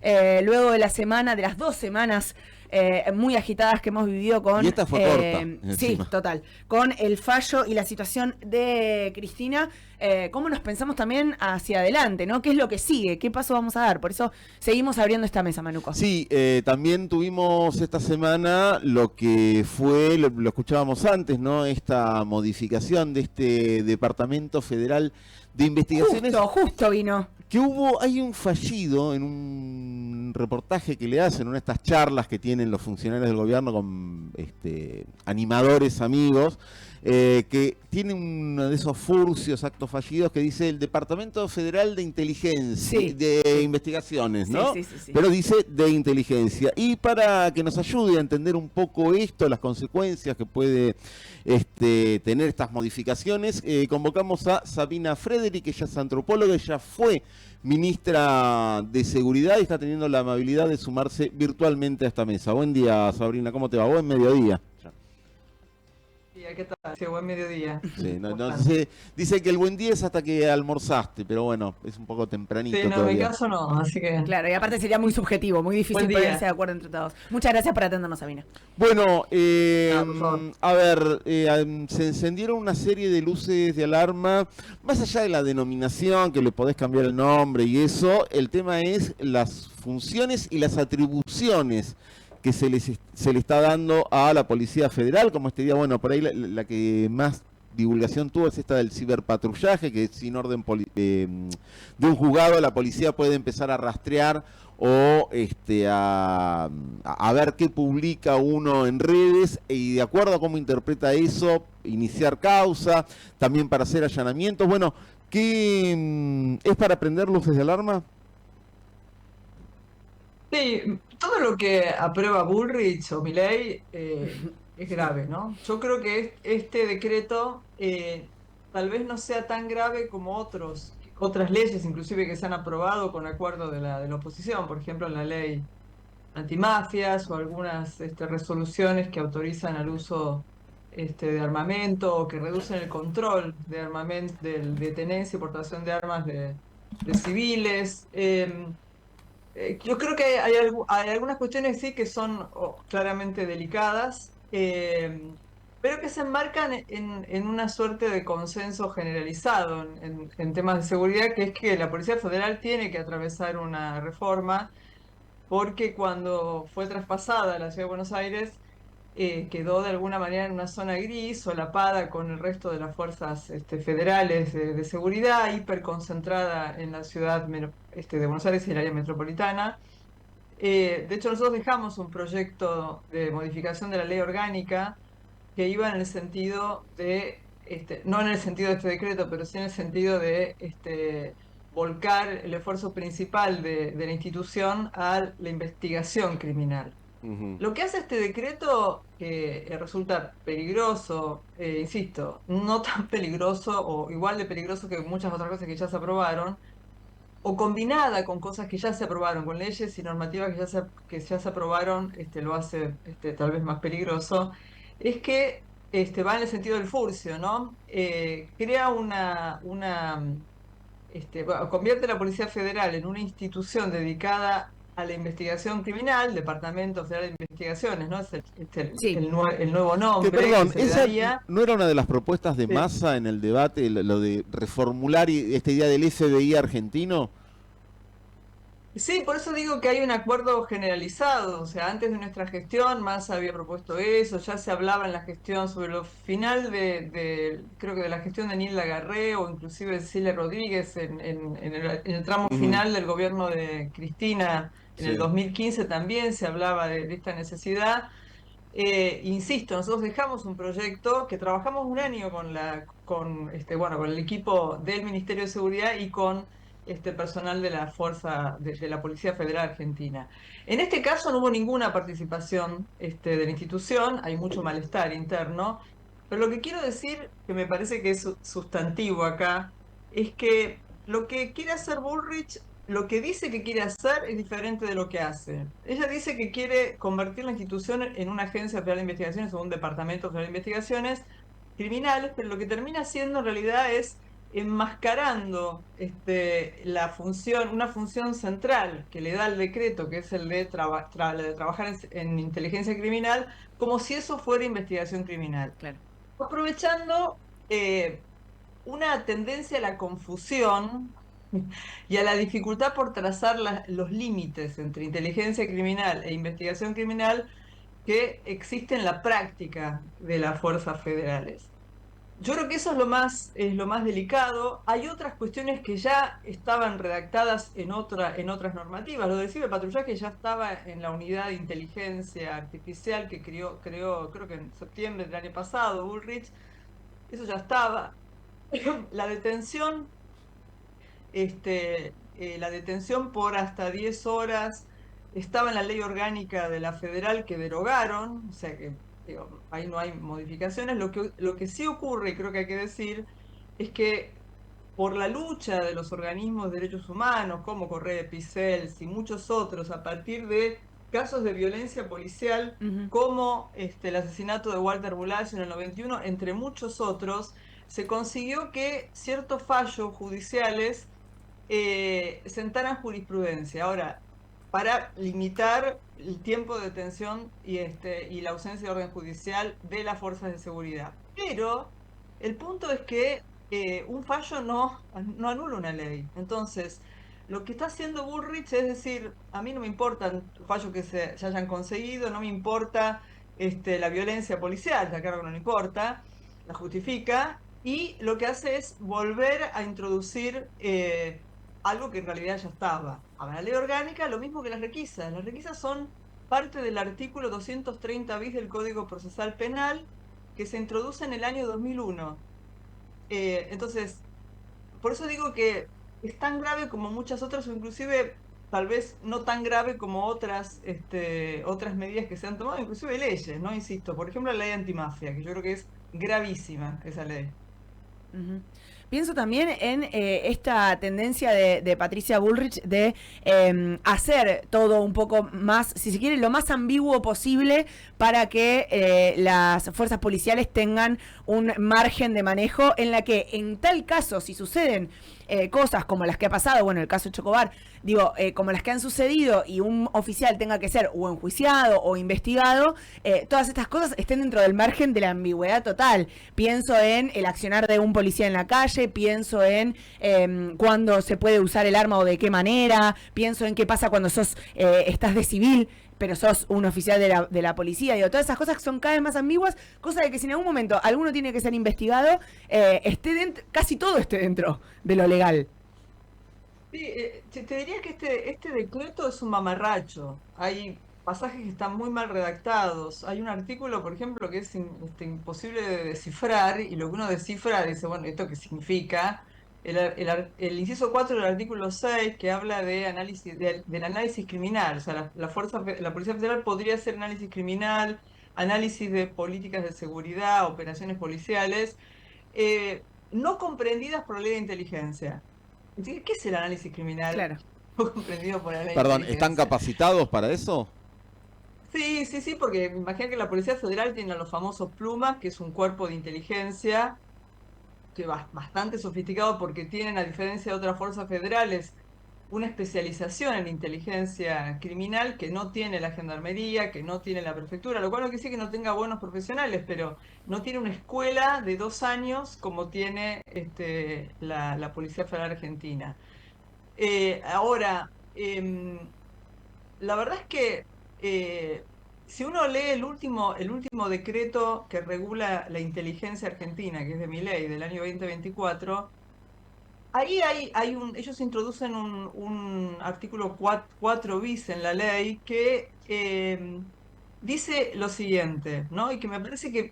luego de la semana, de las 2 semanas muy agitadas que hemos vivido con... Y esta fue corta. Sí, total. Con el fallo y la situación de Cristina, cómo nos pensamos también hacia adelante, ¿no? ¿Qué es lo que sigue? ¿Qué paso vamos a dar? Por eso seguimos abriendo esta mesa, Manuco. Sí, también tuvimos esta semana lo que fue, lo escuchábamos antes, ¿no? Esta modificación de este Departamento Federal de Investigaciones. Justo vino. Que hay un fallido en un reportaje que le hacen, una de estas charlas que tienen los funcionarios del gobierno con animadores amigos, que tiene uno de esos furcios, actos fallidos, que dice el Departamento Federal de Inteligencia, sí, de Investigaciones, ¿no? Sí. Pero dice de inteligencia. Y para que nos ayude a entender un poco esto, las consecuencias que puede tener estas modificaciones, convocamos a Sabina Frederick, ella es antropóloga, ella fue ministra de Seguridad y está teniendo la amabilidad de sumarse virtualmente a esta mesa. Buen día, Sabrina, ¿cómo te va? Buen mediodía. ¿Qué tal? Sí, buen mediodía. Sí, no sé, dice que el buen día es hasta que almorzaste, pero bueno, es un poco tempranito. Sí, no, todavía. en mi caso no, así que... Claro, y aparte sería muy subjetivo, muy difícil ponerse de acuerdo entre todos. Muchas gracias por atendernos, Sabina. Bueno, a ver, se encendieron una serie de luces de alarma, más allá de la denominación, que le podés cambiar el nombre y eso, el tema es las funciones y las atribuciones que se le está dando a la Policía Federal, como este día, bueno, por ahí la que más divulgación tuvo es esta del ciberpatrullaje, que sin orden de un juzgado la policía puede empezar a rastrear o a ver qué publica uno en redes y de acuerdo a cómo interpreta eso, iniciar causa, también para hacer allanamientos. Bueno, ¿qué es para prender luces de alarma? Sí, todo lo que aprueba Bullrich o Milei es grave, ¿no? Yo creo que este decreto tal vez no sea tan grave como otras leyes, inclusive que se han aprobado con acuerdo de la oposición, por ejemplo, la ley antimafias o algunas resoluciones que autorizan al uso de armamento o que reducen el control de armamento, de tenencia y portación de armas de civiles. Yo creo que hay algunas cuestiones sí que son claramente delicadas, pero que se enmarcan en una suerte de consenso generalizado en temas de seguridad, que es que la Policía Federal tiene que atravesar una reforma, porque cuando fue traspasada a la Ciudad de Buenos Aires, quedó de alguna manera en una zona gris, solapada con el resto de las fuerzas federales de seguridad, hiperconcentrada en la ciudad de Buenos Aires y el área metropolitana. De hecho, nosotros dejamos un proyecto de modificación de la ley orgánica que iba en el sentido de, no en el sentido de este decreto, pero sí en el sentido de volcar el esfuerzo principal de la institución a la investigación criminal. Lo que hace este decreto resulta peligroso, insisto, no tan peligroso o igual de peligroso que muchas otras cosas que ya se aprobaron, o combinada con cosas que ya se aprobaron, con leyes y normativas que ya se aprobaron, lo hace tal vez más peligroso, es que va en el sentido del furcio, ¿no? Crea convierte a la Policía Federal en una institución dedicada a la investigación criminal, Departamento Federal de Investigaciones, ¿no? Es el nuevo nombre. Perdón, que se ¿esa daría. no era una de las propuestas de Massa en el debate, lo de reformular esta idea del FBI argentino? Sí, por eso digo que hay un acuerdo generalizado. O sea, antes de nuestra gestión, Massa había propuesto eso, ya se hablaba en la gestión sobre lo final creo que de la gestión de Nilda Garré o inclusive de Cecilia Rodríguez en el tramo final del gobierno de Cristina en el 2015 también se hablaba de esta necesidad. Insisto, nosotros dejamos un proyecto que trabajamos un año con el equipo del Ministerio de Seguridad y con personal de la Fuerza de la Policía Federal Argentina. En este caso no hubo ninguna participación de la institución, hay mucho malestar interno, pero lo que quiero decir, que me parece que es sustantivo acá, es que lo que quiere hacer Bullrich, lo que dice que quiere hacer es diferente de lo que hace. Ella dice que quiere convertir la institución en una agencia federal de investigaciones o un departamento federal de investigaciones criminales, pero lo que termina haciendo en realidad es enmascarando una función central que le da el decreto, que es el de, de trabajar en inteligencia criminal, como si eso fuera investigación criminal. Claro. Aprovechando una tendencia a la confusión y a la dificultad por trazar los límites entre inteligencia criminal e investigación criminal que existe en la práctica de las fuerzas federales. Yo creo que eso es lo más delicado. Hay otras cuestiones que ya estaban redactadas en otras normativas. Lo del ciberpatrullaje ya estaba en la unidad de inteligencia artificial que creó, creo que en septiembre del año pasado, Bullrich. Eso ya estaba. La detención, la detención por hasta 10 horas estaba en la ley orgánica de la federal que derogaron, o sea que digo, ahí no hay modificaciones. Lo que sí ocurre, y creo que hay que decir, es que por la lucha de los organismos de derechos humanos, como Correa Picels y muchos otros, a partir de casos de violencia policial, como el asesinato de Walter Bulacio en el 91, entre muchos otros, se consiguió que ciertos fallos judiciales sentaran jurisprudencia. Ahora, para limitar el tiempo de detención y la ausencia de orden judicial de las fuerzas de seguridad. Pero el punto es que un fallo no anula una ley. Entonces, lo que está haciendo Bullrich es decir, a mí no me importan fallos que se hayan conseguido, no me importa la violencia policial, ya claro que no le importa, la justifica, y lo que hace es volver a introducir algo que en realidad ya estaba. Ahora, la ley orgánica, lo mismo que las requisas. Las requisas son parte del artículo 230 bis del Código Procesal Penal que se introduce en el año 2001. Entonces, por eso digo que es tan grave como muchas otras, o inclusive tal vez no tan grave como otras medidas que se han tomado, inclusive leyes, ¿no? Insisto, por ejemplo, la ley antimafia, que yo creo que es gravísima esa ley. Uh-huh. Pienso también en esta tendencia de Patricia Bullrich de hacer todo un poco más, si se quiere, lo más ambiguo posible para que las fuerzas policiales tengan un margen de manejo en la que, en tal caso, si suceden cosas como las que ha pasado, bueno, el caso Chocobar, digo, como las que han sucedido y un oficial tenga que ser o enjuiciado o investigado, todas estas cosas estén dentro del margen de la ambigüedad total. Pienso en el accionar de un policía en la calle, pienso en cuándo se puede usar el arma o de qué manera, pienso en qué pasa cuando estás de civil, pero sos un oficial de la policía. Digo, todas esas cosas que son cada vez más ambiguas, cosa de que si en algún momento alguno tiene que ser investigado, casi todo esté dentro de lo legal. Sí, te diría que este decreto es un mamarracho. Hay pasajes que están muy mal redactados. Hay un artículo, por ejemplo, que es imposible de descifrar, y lo que uno descifra dice, bueno, ¿esto qué significa? El inciso 4 del artículo 6, que habla de análisis, del análisis criminal. O sea, la Policía Federal podría hacer análisis criminal, análisis de políticas de seguridad, operaciones policiales, no comprendidas por la ley de inteligencia. ¿Qué es el análisis criminal? Claro. No comprendido por la ley de Perdón, inteligencia. ¿están capacitados para eso? Sí, porque imagina que la Policía Federal tiene a los famosos Plumas, que es un cuerpo de inteligencia que bastante sofisticado porque tienen, a diferencia de otras fuerzas federales, una especialización en inteligencia criminal que no tiene la gendarmería, que no tiene la prefectura, lo cual no quiere decir que no tenga buenos profesionales, pero no tiene una escuela de 2 años como tiene la Policía Federal Argentina. Ahora, la verdad es que si uno lee el último decreto que regula la inteligencia argentina, que es de Milei, del año 2024, ahí ellos introducen un artículo 4 bis en la ley que dice lo siguiente, ¿no? Y que me parece que,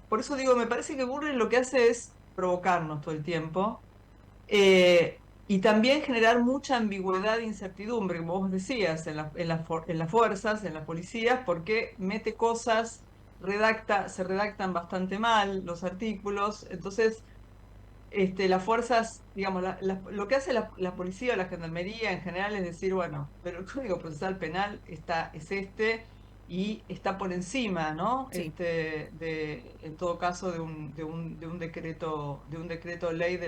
por eso digo, me parece que Burri lo que hace es provocarnos todo el tiempo. Y también generar mucha ambigüedad e incertidumbre, como vos decías, en las fuerzas, en las policías, porque mete cosas, se redactan bastante mal los artículos. Entonces, las fuerzas, digamos, lo que hace la policía o la gendarmería en general es decir, bueno, pero el Código Procesal Penal es y está por encima, ¿no? Sí. En todo caso, de un decreto ley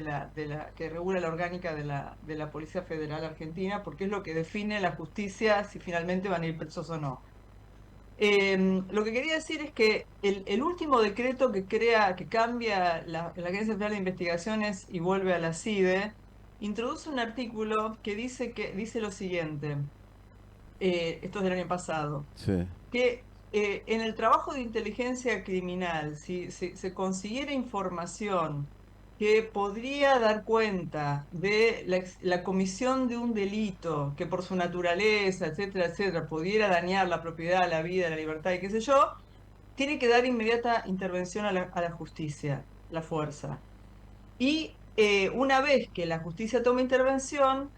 que regula la orgánica de la Policía Federal Argentina, porque es lo que define la justicia si finalmente van a ir presos o no. Lo que quería decir es que el último decreto que cambia la Agencia Federal de Investigaciones y vuelve a la CIDE, introduce un artículo que dice lo siguiente, esto es del año pasado, Sí. que en el trabajo de inteligencia criminal, si se consiguiera información que podría dar cuenta de la comisión de un delito que por su naturaleza, etcétera, etcétera, pudiera dañar la propiedad, la vida, la libertad y qué sé yo, tiene que dar inmediata intervención a la justicia, la fuerza. Y una vez que la justicia toma intervención,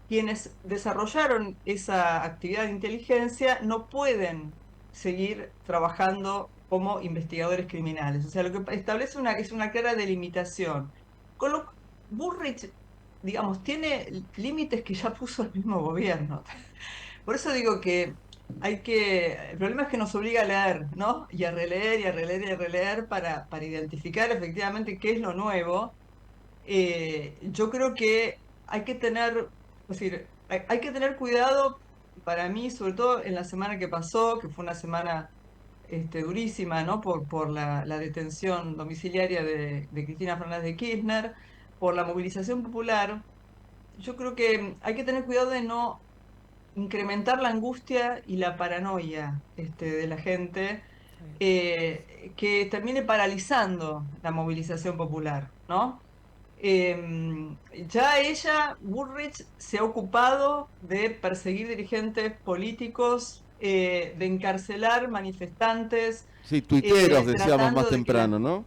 quienes desarrollaron esa actividad de inteligencia no pueden seguir trabajando como investigadores criminales. O sea, lo que establece es una clara delimitación. Con lo cual, Bullrich, digamos, tiene límites que ya puso el mismo gobierno. Por eso digo que el problema es que nos obliga a leer, ¿no? Y a releer y a releer y a releer para identificar efectivamente qué es lo nuevo. Yo creo que hay que tener, es decir, hay que tener cuidado para mí, sobre todo en la semana que pasó, que fue una semana durísima, ¿no? Por la detención domiciliaria de Cristina Fernández de Kirchner, por la movilización popular. Yo creo que hay que tener cuidado de no incrementar la angustia y la paranoia de la gente, que termine paralizando la movilización popular, ¿no? Ya Bullrich, se ha ocupado de perseguir dirigentes políticos, de encarcelar manifestantes, Sí, tuiteros decíamos más tratando de que la... temprano, ¿no?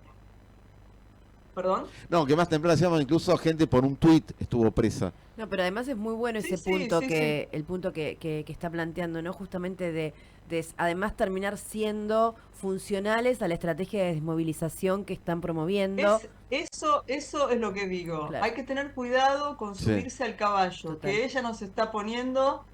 ¿Perdón? No, que más temprano decíamos incluso gente por un tuit estuvo presa. No, pero además es muy bueno Sí, ese sí, punto sí, sí. el punto que está planteando, ¿no? Justamente de además terminar siendo funcionales a la estrategia de desmovilización que están promoviendo. Eso es lo que digo. Claro, Hay que tener cuidado con Sí. subirse al caballo, total. que ella nos está poniendo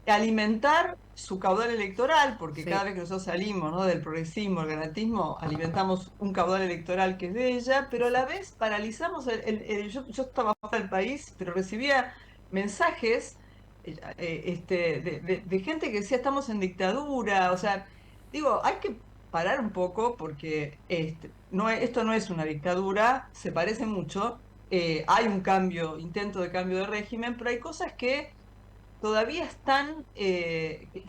alimentar su caudal electoral, porque Sí, cada vez que nosotros salimos, ¿no? Del progresismo, el granatismo, alimentamos un caudal electoral que es de ella, pero a la exacto. vez paralizamos yo estaba fuera del país, pero recibía mensajes de gente que decía estamos en dictadura, o sea, digo, hay que parar un poco porque esto no es una dictadura, se parece mucho, hay un intento de cambio de régimen, pero hay cosas que todavía están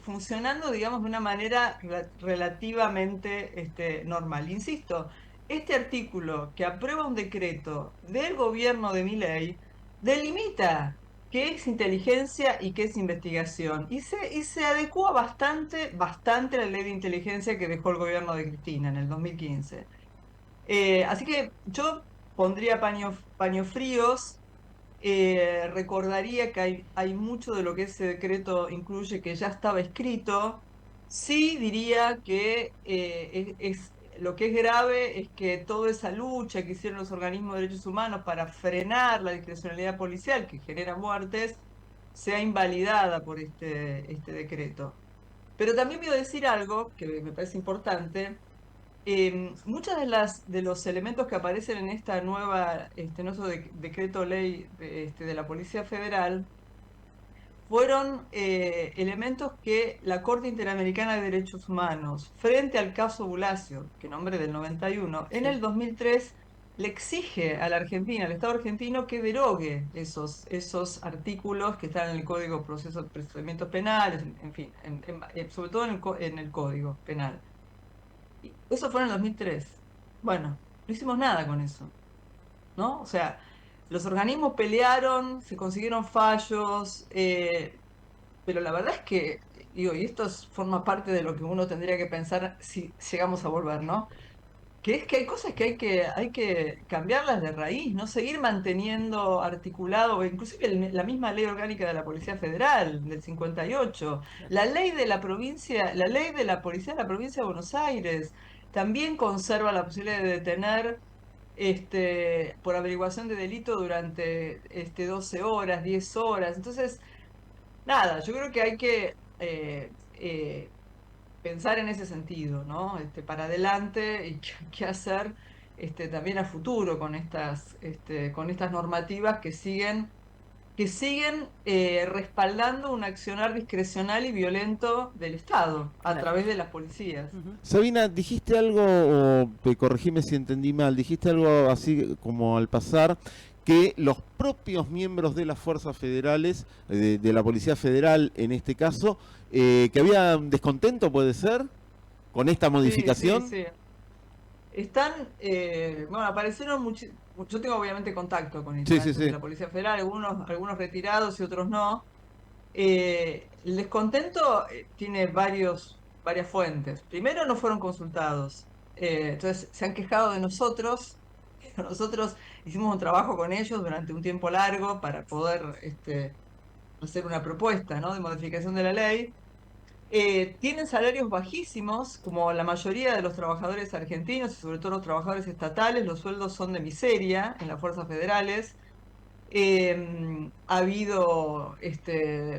funcionando, digamos, de una manera relativamente normal. Insisto, este artículo que aprueba un decreto del gobierno de Milei delimita qué es inteligencia y qué es investigación y se adecua bastante a la ley de inteligencia que dejó el gobierno de Cristina en el 2015. Así que yo pondría paños fríos. Recordaría que hay mucho de lo que ese decreto incluye que ya estaba escrito. Sí diría que lo que es grave es que toda esa lucha que hicieron los organismos de derechos humanos para frenar la discrecionalidad policial que genera muertes sea invalidada por este decreto. Pero también voy a decir algo que me parece importante. Muchas de los elementos que aparecen en esta nuevo decreto ley de la Policía Federal fueron elementos que la Corte Interamericana de Derechos Humanos, frente al caso Bulacio, que nombre del 91, en Sí. el 2003 le exige a la Argentina, al Estado argentino, que derogue esos artículos que están en el Código de Procedimientos Penales, en fin, sobre todo en el Código Penal. Eso fue en el 2003. Bueno, no hicimos nada con eso, ¿no? O sea, los organismos pelearon, se consiguieron fallos, pero la verdad es que, digo, y forma parte de lo que uno tendría que pensar si llegamos a volver, ¿no? Que es que hay cosas que hay que cambiarlas de raíz, no seguir manteniendo articulado, inclusive la misma ley orgánica de la Policía Federal del 58, Claro. la ley de la provincia, la ley de la Policía de la Provincia de Buenos Aires, también conserva la posibilidad de detener por averiguación de delito durante 12 horas, 10 horas. Entonces, nada, yo creo que hay que pensar en ese sentido, ¿no? Para adelante y qué hacer también a futuro con estas normativas que siguen respaldando un accionar discrecional y violento del Estado a Claro. través de las policías. Ujú. Sabina, dijiste algo, o corregime si entendí mal, dijiste algo así como al pasar, que los propios miembros de las fuerzas federales, de la Policía Federal en este caso, que había un descontento, ¿puede ser? Con esta Sí, sí, modificación. sí. Bueno, aparecieron yo tengo obviamente contacto con Sí, sí, integrantes de sí. la Policía Federal, algunos retirados y otros no. El descontento tiene varias fuentes. Primero, no fueron consultados. Entonces, se han quejado de nosotros. Nosotros hicimos un trabajo con ellos durante un tiempo largo para poder hacer una propuesta, ¿no?, de modificación de la ley. Tienen salarios bajísimos, como la mayoría de los trabajadores argentinos y sobre todo los trabajadores estatales. Los sueldos son de miseria en las fuerzas federales. Ha habido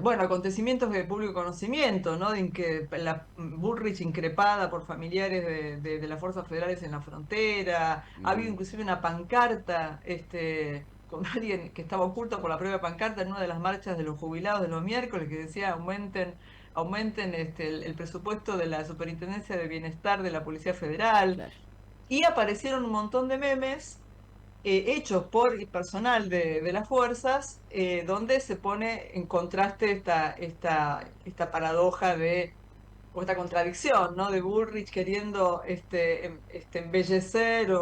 bueno, acontecimientos de público conocimiento, ¿no? De que la Bullrich increpada por familiares de las fuerzas federales en la frontera. Ha habido inclusive una pancarta con alguien que estaba oculto por la propia pancarta en una de las marchas de los jubilados de los miércoles, que decía: aumenten el presupuesto de la Superintendencia de Bienestar de la Policía Federal. Claro. Y aparecieron un montón de memes hechos por el personal de las fuerzas, donde se pone en contraste esta paradoja o esta contradicción, ¿no?, de Bullrich queriendo embellecer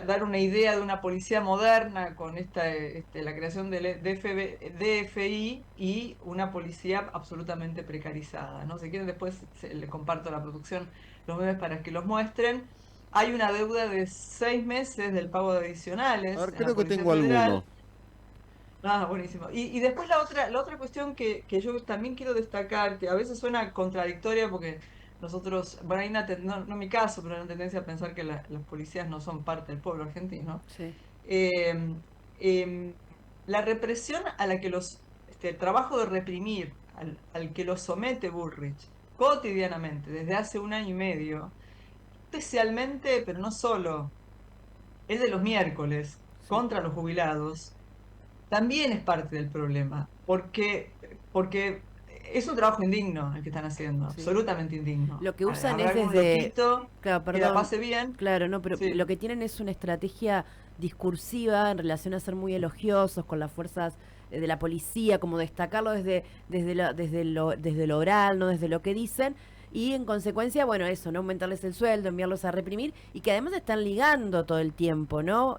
dar una idea de una policía moderna con la creación del DFI, y una policía absolutamente precarizada, ¿no? Si quieren, después le comparto a la producción los memes para que los muestren. Hay una deuda de 6 meses del pago de A adicionales ver, en la creo que Policía tengo alguno. Federal. Ah, buenísimo. Y después la otra cuestión que yo también quiero destacar, que a veces suena contradictoria porque nosotros, bueno, hay no mi caso, pero hay una tendencia a pensar que las policías no son parte del pueblo argentino. Sí. Eh, la represión a la que el trabajo de reprimir al que los somete Bullrich cotidianamente desde hace 1 año y medio, especialmente, pero no solo, el de los miércoles Sí. contra los jubilados, también es parte del problema, porque es un trabajo indigno el que están haciendo, Sí. absolutamente indigno. Lo que usan es Habrá algún desde... loquito Claro, que la perdón. pase bien. Claro, no, pero Sí, lo que tienen es una estrategia discursiva en relación a ser muy elogiosos con las fuerzas de la policía, como destacarlo desde lo oral, no desde lo que dicen, y en consecuencia, bueno, eso, no aumentarles el sueldo, enviarlos a reprimir, y que además están ligando todo el tiempo, ¿no?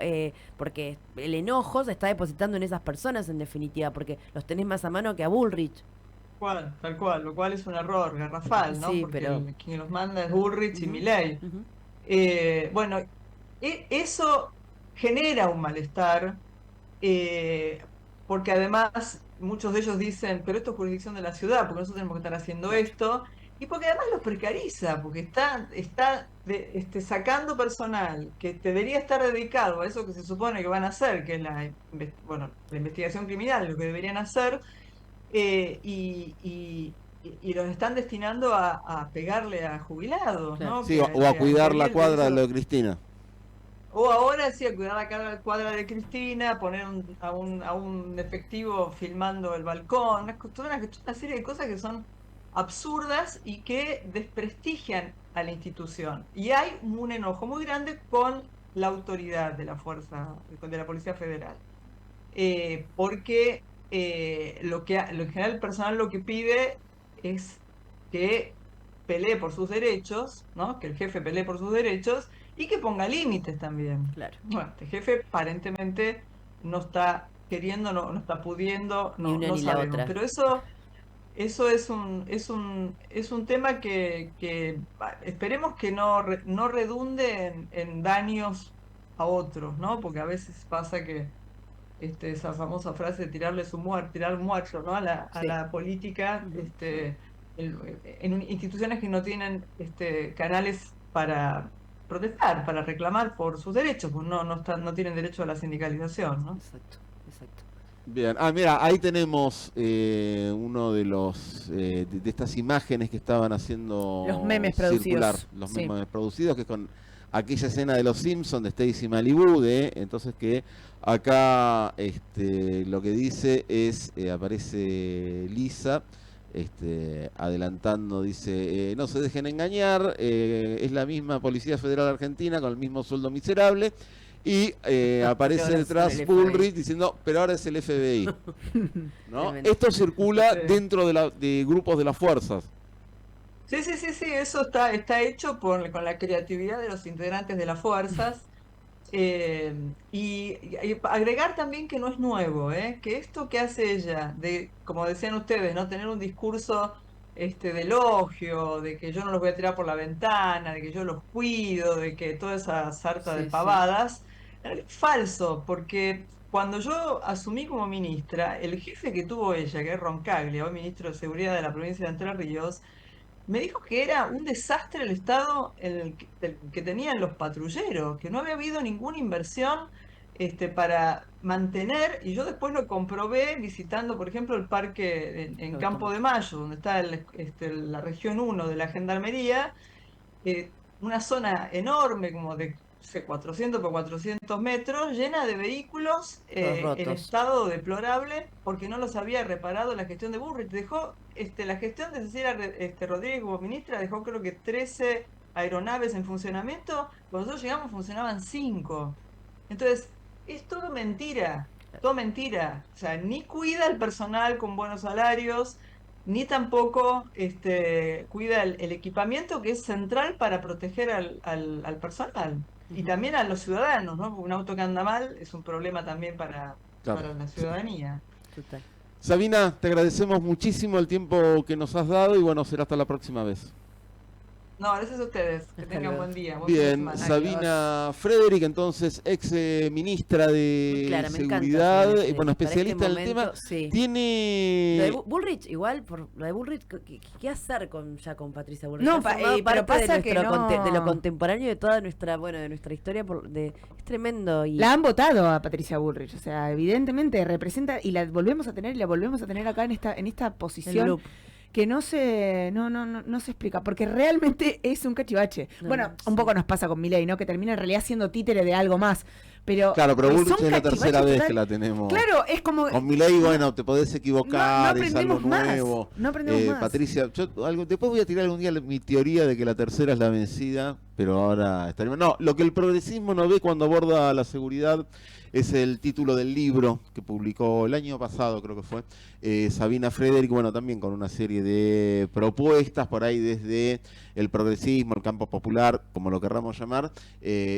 Porque el enojo se está depositando en esas personas, en definitiva, porque los tenés más a mano que a Bullrich. tal cual, lo cual es un error garrafal, ¿no? Sí, Porque pero... quien los manda es Bullrich y Ujú, Milei. ujú. Bueno, eso genera un malestar, eh, porque además muchos de ellos dicen: pero esto es jurisdicción de la ciudad, porque nosotros tenemos que estar haciendo Claro. esto, y porque además los precariza, porque está sacando personal que debería estar dedicado a eso que se supone que van a hacer, que es bueno, la investigación criminal, lo que deberían hacer, y los están destinando a pegarle a jubilados, Claro. ¿no? Sí, o a Que cuidar la impedir el cuadra de derecho. lo de Cristina. O ahora sí, a cuidar la cuadra de Cristina, poner a un efectivo filmando el balcón, toda una serie de cosas que son absurdas y que desprestigian a la institución. Y hay un enojo muy grande con la autoridad de la de la Policía Federal. Porque lo en general el personal lo que pide es que pelee por sus derechos, ¿no? Que el jefe pelee por sus derechos y que ponga límites también. Claro. Bueno, este jefe aparentemente no está queriendo, no está pudiendo, Ni una no ni la sabemos. otra. Pero eso es un tema que esperemos que no redunde en daños a otros, ¿no? Porque a veces pasa que esa famosa frase de tirar muerto, ¿no? A Sí. la política, Ujú. en instituciones que no tienen canales para protestar, para reclamar por sus derechos, pues no tienen derecho a la sindicalización, ¿no? Exacto, exacto. Bien, mira, ahí tenemos uno de los de estas imágenes que estaban haciendo Los memes circular, producidos. los Sí. memes producidos, que es con aquella escena de los Simpsons de Stacy Malibu, entonces que acá lo que dice es, aparece Lisa, adelantando, dice, no se dejen engañar, es la misma Policía Federal Argentina con el mismo sueldo miserable. Y aparece ahora detrás es el Bullrich FBI. diciendo, pero ahora es el FBI. ¿No? Tremendo. Esto circula Sí. dentro de grupos de las fuerzas. Sí, eso está hecho con la creatividad de los integrantes de las fuerzas. Y agregar también que no es nuevo, que esto que hace ella, como decían ustedes, no tener un discurso de elogio, de que yo no los voy a tirar por la ventana, de que yo los cuido, de que toda esa sarta de Sí, sí. pavadas, es falso, porque cuando yo asumí como ministra, el jefe que tuvo ella, que es Roncaglia, hoy ministro de Seguridad de la provincia de Entre Ríos, me dijo que era un desastre el estado que tenían los patrulleros, que no había habido ninguna inversión para mantener, y yo después lo comprobé visitando, por ejemplo, el parque en Campo de Mayo, donde está la región 1 de la Gendarmería, una zona enorme, como de no sé, 400 por 400 metros, llena de vehículos Todos rotos. en estado deplorable porque no los había reparado la gestión de Bullrich. Dejó la gestión de Cecilia Rodríguez como ministra, dejó creo que 13 aeronaves en funcionamiento. Cuando nosotros llegamos funcionaban 5. Entonces, es todo mentira, todo mentira. O sea, ni cuida el personal con buenos salarios, ni tampoco cuida el equipamiento que es central para proteger al personal y Ujú. también a los ciudadanos, ¿no? Porque un auto que anda mal es un problema también Claro. para la ciudadanía. Total. Sabina, te agradecemos muchísimo el tiempo que nos has dado y bueno, será hasta la próxima vez. No, gracias a ustedes. Que Hasta tengan luego. buen día. Buen fin de Bien, semana. Sabina Frederick, entonces ex ministra de Claro, me encanta Seguridad, Sabina Frederick. bueno, Para especialista en el momento, tema. sí. Lo de Tiene... Bullrich, igual, por lo de Bullrich, ¿qué hacer ya con Patricia Bullrich? No, Ha formado pero parte pasa de, que nuestro no- de lo contemporáneo de toda nuestra, de nuestra historia, es tremendo. Y La han votado a Patricia Bullrich, o sea, evidentemente representa y la volvemos a tener y la volvemos a tener acá en esta el posición loop. que no se explica, porque realmente es un cachivache. No, Bueno, sí. un poco nos pasa con Milei, ¿no? Que termina en realidad siendo títere de algo más, pero Claro, pero son Bullrich es la cachivaches tercera vez total. que la tenemos. Claro, es como Con Milei, bueno, te podés equivocar, No es algo aprendemos más, nuevo. no aprendemos más. Patricia, después voy a tirar algún día mi teoría de que la tercera es la vencida, pero ahora estaremos... No, lo que el progresismo no ve cuando aborda la seguridad es el título del libro que publicó el año pasado, creo que fue, Sabina Frederick, bueno, también con una serie de propuestas por ahí desde el progresismo, el campo popular, como lo querramos llamar,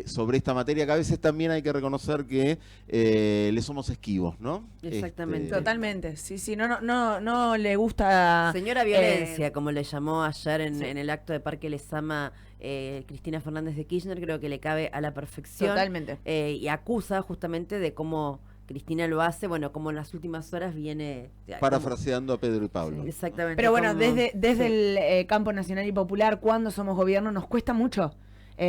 sobre esta materia que a veces también hay que reconocer que le somos esquivos, ¿no? Exactamente. totalmente, sí, no le gusta Señora Violencia, como le llamó ayer sí. en el acto de Parque Lezama Cristina Fernández de Kirchner, creo que le cabe a la perfección. totalmente. Y acusa justamente de cómo Cristina lo hace, bueno, como en las últimas horas viene... Parafraseando a Pedro y Pablo. Exactamente. Pero bueno, como- desde sí. el campo nacional y popular, cuando somos gobierno, nos cuesta mucho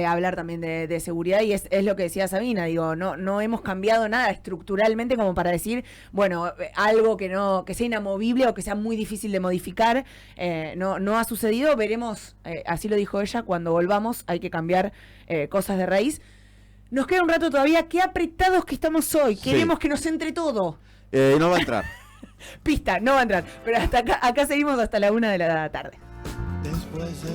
hablar también de seguridad y es lo que decía Sabina, digo, no hemos cambiado nada estructuralmente como para decir, bueno, algo que sea inamovible o que sea muy difícil de modificar, no ha sucedido, veremos, así lo dijo ella, cuando volvamos hay que cambiar cosas de raíz. Nos queda un rato todavía, qué apretados que estamos hoy, Sí. queremos que nos entre todo. No va a entrar. Pista, no va a entrar, pero hasta acá seguimos hasta la 1 de la tarde. Después de